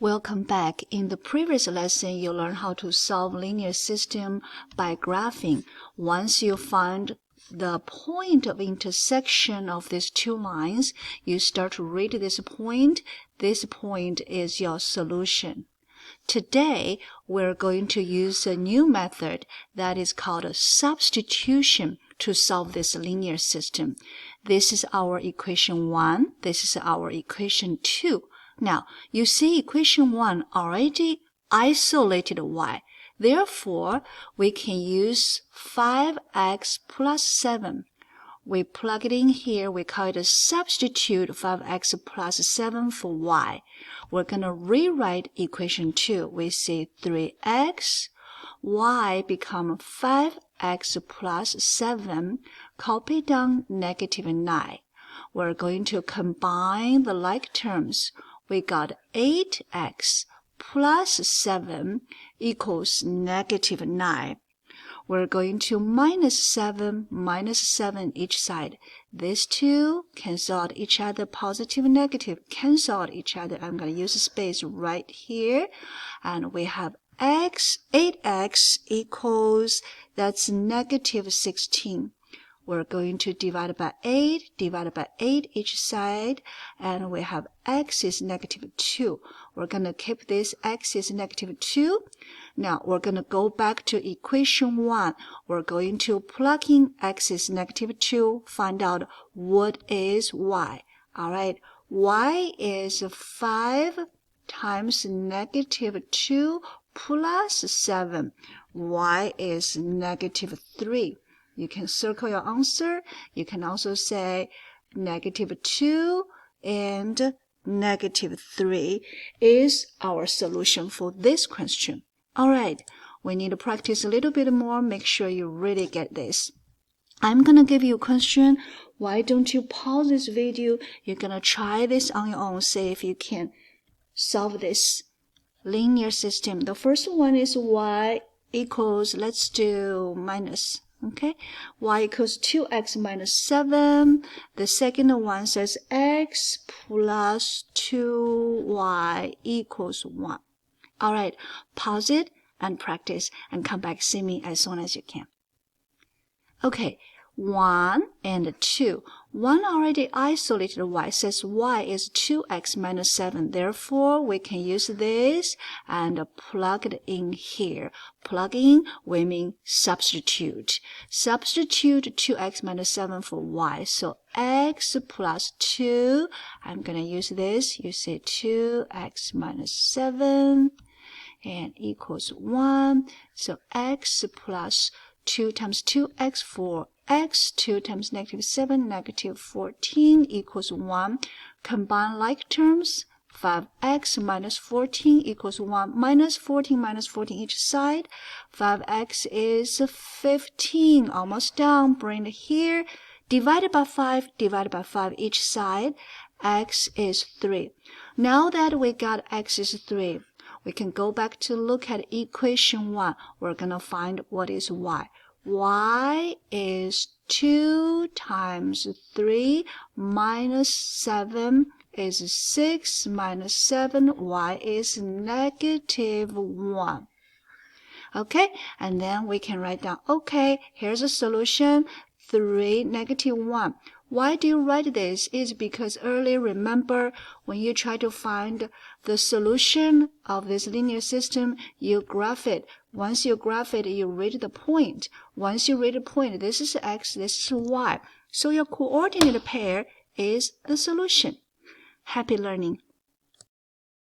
Welcome back. In the previous lesson, you learned how to solve linear system by graphing. Once you find the point of intersection of these two lines, you start to read this point. This point is your solution. Today, we're going to use a new method that is called a substitution to solve this linear system. This is our equation 1. This is our equation 2. Now, you see equation 1 already isolated y. Therefore, we can use 5x plus 7. We plug it in here. We call it a substitute 5x plus 7 for y. We're going to rewrite equation 2. We see 3x, y become 5x plus 7, copy down negative 9. We're going to combine the like terms. We got 8x plus 7 equals negative 9. We're going to minus 7 each side. These two cancel out each other. Positive and negative cancel out each other. I'm going to use a space right here. And we have 8x equals, that's negative 16. We're going to divide by 8 each side, and we have x is negative 2. We're going to keep this x is negative 2. Now, we're going to go back to equation 1. We're going to plug in x is negative 2, find out what is y. All right, y is 5 times negative 2 plus 7. Y is negative 3. You can circle your answer. You can also say negative 2 and negative 3 is our solution for this question. All right, we need to practice a little bit more. Make sure you really get this. I'm going to give you a question. Why don't you pause this video? You're going to try this on your own. See if you can solve this linear system. The first one is y equals, let's do minus. Okay, y equals 2x minus 7. The second one says x plus 2y equals 1. All right, pause it and practice and come back, see me as soon as you can. Okay, 1 and 2. 1 already isolated y, says y is 2x minus 7. Therefore, we can use this and plug it in here. Plug in, we mean substitute. Substitute 2x minus 7 for y. So x plus 2, I'm going to use this. You say 2x minus 7 and equals 1. So x plus 2 times 2x for x, 2 times negative 7, negative 14 equals 1. Combine like terms, 5x minus 14 equals 1. Minus 14 each side. 5x is 15, almost done. Bring it here. Divided by 5 each side. X is 3. Now that we got x is 3, we can go back to look at equation 1. We're going to find what is y. Y is 2 times 3 minus 7 is 6 minus 7. Y is negative 1. Okay, and then we can write down, okay, here's a solution, 3, negative 1. Why do you write this? Is because earlier, remember, when you try to find the solution of this linear system, you graph it. Once you graph it, you read the point. Once you read the point, this is x, this is y. So your coordinate pair is the solution. Happy learning.